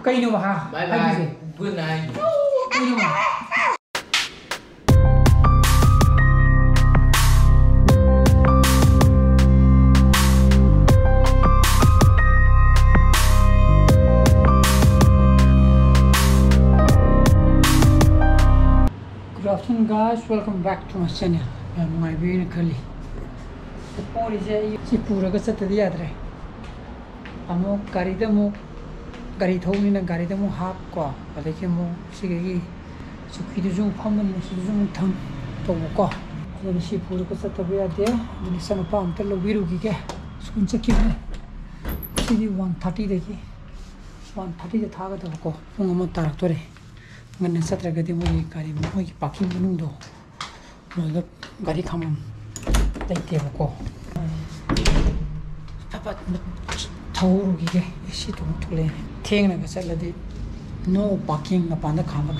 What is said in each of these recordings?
Kaino ba? Bye bye. Good night. Kaino ba? Good afternoon guys, welcome back to my channel. I'm my being Kali. The point is that Pura got set to the other. Amo Garidamo Garitoni and Garidamo half qua, but they came more Siggy. So he is common in town to walk. Then she put a set of there, then the son of Palm tell a widow giga. Soon secure. See 130 the 130 the target of go from a motor. When the Satra get away, carry my parking window. No, Gary come on. They take a go. But Tauru Giga, she don't play. Taking a salad, no parking upon the camera.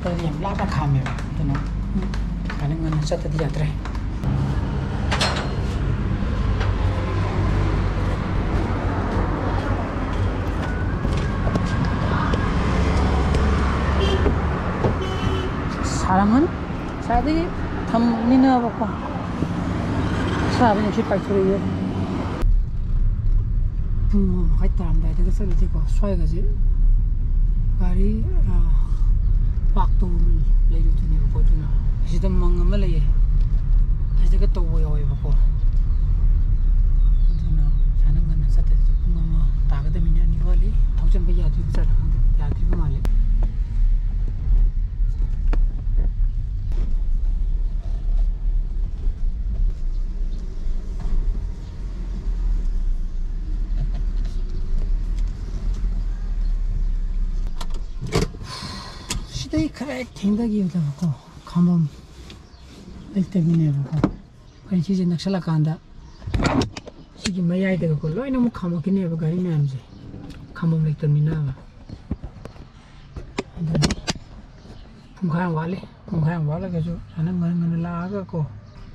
But I am like a camera, you know. I'm going to set the other. 사람은 사람들이 담니나 먹고 사람이 역시 발소리에 하이타 한다 이렇게 소리 듣고 소리가지 가리 박도 레이루트니 보거든요. 시든 망가면 레이 이제 또 오요 보고 누나 사는 거는 사태도 궁금하 다가되면 이거리 당장 그 야지 비싸다 야지 말래 시대이 크랙 탱다기 오다고 감범 때문에 보고 그냥 시즌 낚시라 간다 시기 마야이 되고 로이나 뭐 감옥이네 봐 가리 냠지 감범 때문에 봐 풍가양 와래 가지고 하는 거는 나가고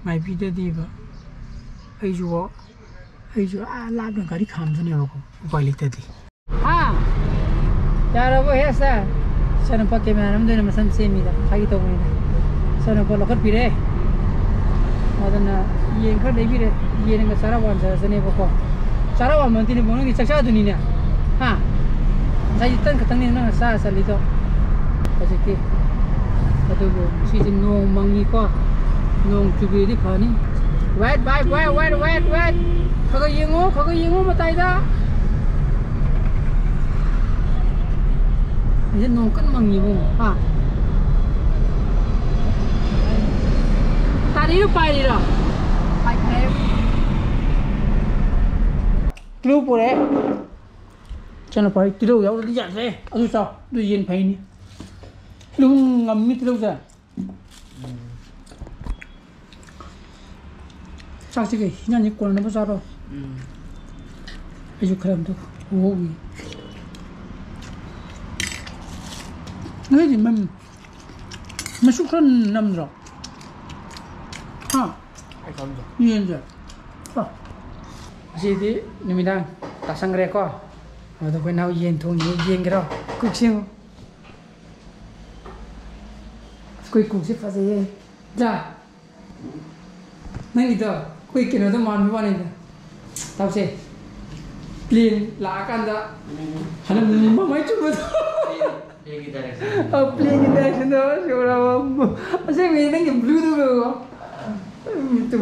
마이 비데디가 아이주고 라도 가리 감전해 보고 빨리 때디 아 여러분 했어 저는 밖에 안 되는 무슨 셈이다. 자기 도구이다. 저는 벌로 컷비래. 어떤 이행 컷 내비래. 이행은 거 잘하고 저서네 보고. 잘하고 하면 되는 보는 게 착착하더니냐. 하. 자 일단 그 당내는 사살리도. 어저께 그리고 시즌 농 망이고 농 주비리 파니. wait. 그거 이행어 못다이다. 이제 너무 끝망이고 아 다리로 빠리라 들어 보래 저는 바이 들어 여기 야세 어디서 누인 파이니 룽 암미 들어자 사실게 희년이 꼬는 거 살아 아주 그럼도 오기 Ngay mình xúc thân nằm rồi Hay không rồi nhiên rồi gì thế mình đang ta sang đây có rồi tôi nào yên thôi yên cái đó cực siêu cuối cùng sẽ phát gì ra này đó cuối cái nó tôi mòn với này tao sẽ liền lá can đó hắn mà mấy chút nữa Play direction. Play direction đó, rồi sao mình đang dùng Bluetooth rồi? Tụi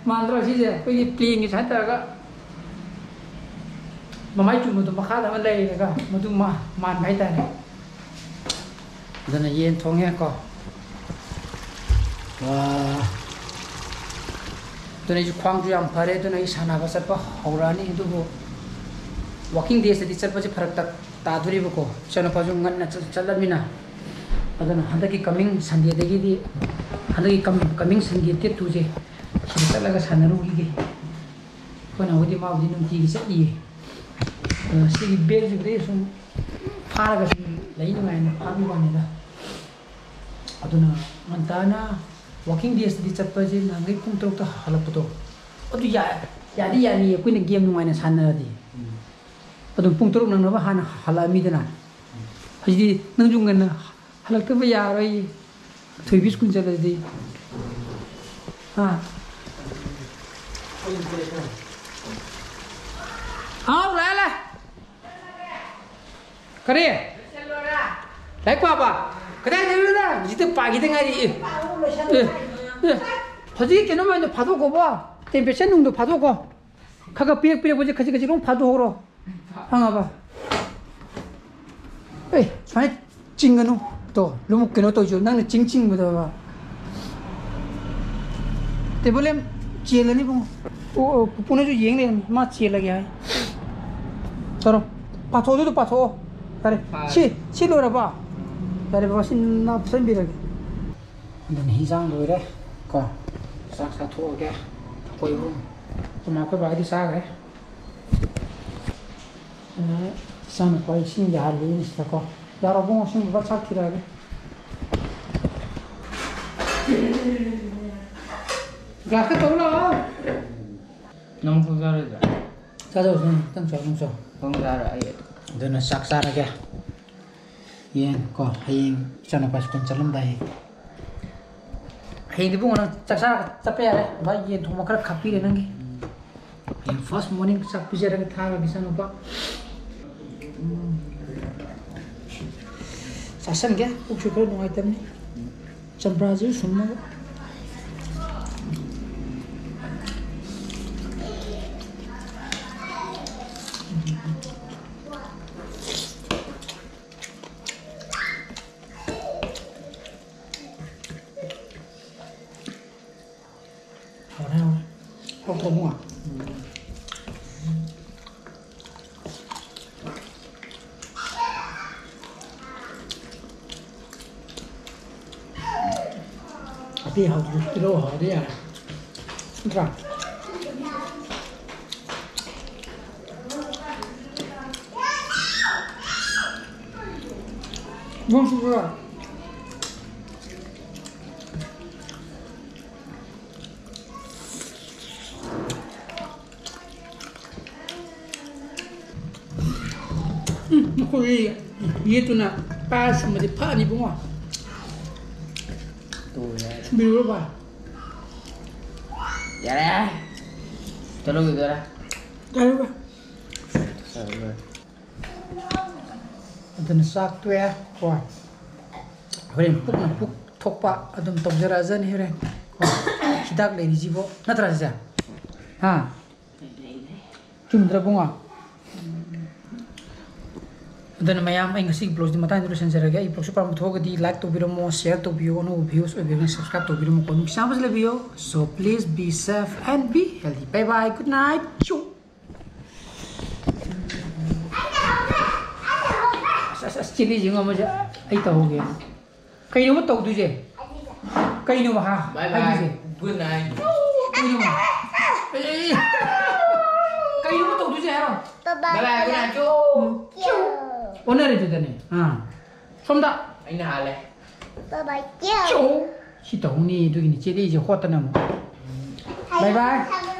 màn rồi chứ gì? Cái gì play cái sản phẩm đó, mà mấy chục một tụi mà khá là vấn đề này cơ, mà tụi màn mấy tay này, giờ này yên thôi nghe co, wow, tụi này khoang chui ăn phare, tụi này sana bớt sắp hậu ra ní, tụi bộ walking days thì sắp bớt phật tắc तादुरी बको चलो पाजु ngana चलमिना अदन हदकी coming Sunday देगी दी हदकी coming Sunday ते तुजे चलगा सानरुगी गे कोना होदी माउदी नुंती गी चली सिगी bag जुगरे सुम फारगा लई नुगाइन फाबी वानेदा अदुना मंताना वॉकिंग डेज दी चप्पजे नंगे पुंग तरुक ता हलपतो अदु यादी यानी कोइना गेम नुगाइन सानरदी ꯑꯗꯨꯝ ꯄꯨꯡ 6 ꯅꯪꯅꯕ ꯍꯥꯟꯅ ꯍꯜꯂꯛꯑꯃꯤꯗꯅ ꯍꯧꯖꯤꯛꯇꯤ ꯅꯪꯁꯨ ꯉꯟꯅ ꯍꯜꯂꯛꯇꯕ ꯌꯥꯔꯣꯏ ꯊꯣꯏꯕꯤ ꯁ꯭ꯀꯨꯜ ꯆꯠꯂꯗꯤ ꯂꯥꯛꯑꯦ ꯀꯔꯤ ꯂꯥꯏꯔꯤꯛ ꯄꯥꯕ ꯀꯗꯥꯏ ꯂꯩꯔꯨꯗ ꯍꯧꯖꯤꯛꯇ ꯄꯥꯈꯤꯗ ꯉꯥꯏꯔꯤ ꯍꯧꯖꯤꯛ ꯀꯩꯅꯣꯝꯃ ꯐꯥꯗꯣꯛꯈꯣꯕ ꯇꯦꯝꯄꯔꯦꯆꯔ ꯅꯨꯡꯗꯣ ꯐꯥꯗꯣꯛꯈꯣ ꯈꯔ ꯄꯤꯔꯛꯄꯁꯦ ꯈꯖꯤꯛ ꯂꯣꯡ ꯐꯥꯗꯣꯛꯍꯧꯔꯣ ꯈꯪꯉꯕ ꯁꯨꯃꯥꯏꯅ ꯆꯤꯡꯒꯅꯨ ꯇꯣ ꯂꯨꯃꯨꯛ ꯀꯩꯅꯣ ꯇꯧꯁꯨ ꯅꯪꯅ ꯆꯤꯡꯕꯗꯕ ꯇꯦꯕꯜ ꯌꯥꯝ ꯆꯦꯜꯂꯅꯤ ꯄꯨꯡ ꯄꯨꯄꯨꯅꯁꯨ ꯌꯦꯡ ꯂꯩꯔꯝꯃꯤ ꯃꯥ ꯆꯦꯜꯂꯒꯦ ꯍꯥꯏ ꯇꯧꯔꯣ ꯄꯥꯊꯣꯛꯑꯣ ꯄꯥꯊꯣꯛꯑꯣ ꯌꯥꯔꯦ ꯁꯤ ꯂꯣꯏꯔꯕ ꯌꯥꯔꯦ ꯕꯕꯥ ꯁꯤ ꯅꯞꯁꯟꯕꯤꯔꯒꯦ ꯑꯗꯨꯅ ꯍꯤꯟꯖꯥꯡ ꯂꯣꯏꯔꯦ ꯀꯣ ꯆꯥꯛ ꯆꯥꯊꯣꯛꯑꯒꯦ ꯑꯩꯈꯣꯏ ꯑꯩꯈꯣꯏ ꯕꯥꯒꯤꯗꯤ ꯆꯥꯈ꯭ರೆ ꯏꯆꯥꯅꯨꯄꯥ ꯏꯁꯤꯡ ꯌꯥꯍꯜꯂꯤ ꯁꯤꯗꯀꯣ ꯌꯥꯔꯕꯣ ꯉꯁꯤꯡ ꯕꯕꯥ ꯆꯥꯛ ꯊꯤꯔꯛꯑꯒꯦ ꯒ꯭ꯂꯥꯁꯇ ꯇꯧ ꯂꯥꯛꯑꯣ ꯅꯪ ꯄꯨꯡ ꯆꯥꯔꯣꯏꯗ꯭ꯔꯥ? ꯆꯥꯗꯧꯁꯨ ꯅꯪ ꯆꯥꯎ ꯄꯨꯡ ꯆꯥꯔꯣꯏ ꯑꯩ ꯑꯗꯨꯅ ꯆꯥꯛ ꯆꯥꯔꯒꯦ ꯌꯦꯟ ꯀꯣ ꯍꯌꯦꯡ ꯏꯆꯥꯅꯨꯄꯥ ꯁ꯭ꯀꯨꯜ ꯆꯠꯂꯝꯗꯥꯏ ꯍꯌꯦꯡꯗꯤ ꯄꯨꯡ ꯅꯪ ꯆꯥꯛ ꯆꯥꯔꯒ ꯆꯠꯄ ꯌꯥꯔꯦ ꯚꯥꯏ ꯌꯦꯟ ꯊꯣꯡꯕ ꯈꯔ ꯈꯥꯛꯄꯤꯔꯦ ꯅꯪꯒꯤ ꯍꯌꯦꯡ ꯐꯥꯔꯁ ꯃꯣꯔꯅꯤꯡ ꯆꯥꯛ ꯄꯤꯖꯔꯒ ꯊꯥꯔꯒ ꯏꯆꯥꯅꯨꯄꯥ ꯆꯥꯁꯟꯒꯦ ꯄꯨꯛꯁꯨ ꯈꯔ ꯅꯨꯡꯉꯥꯏꯇꯕꯅꯤ ꯆꯝꯄ꯭ꯔꯥꯁꯨ ꯁꯨꯝꯃꯒ hawthormua api hawthru kilo hawde ya tra bonjour Kuri itu nak pas mesti pak ni bunga. tu ya. Biru apa? Ya dah. Tolong gitu dah. Biru apa? Sabar. Ada nasak tu ya. Wah. Hore puk thokpa adum tokjara aja ni hore. Hidak le ni jibo. Natra aja. Ha. Cumdra bunga. Then mayam ay ngasi vlogs di mata introduction serage ay vlog super mutho di like to video mo share to video no views or video subscribe to video mo konu sabas le video so please be safe and be healthy bye bye good night choo sas chili jinga mo ja ay to ho gaya kai no mo to du je kai no ha Bye bye. Good night. kai no kai no mo to du je ha Bye bye. Good night choo. 오늘 해주더니 somda Anh nào lại? Bye bye. 시 동니 두기니 제리 이제 호따나 뭐 바이바이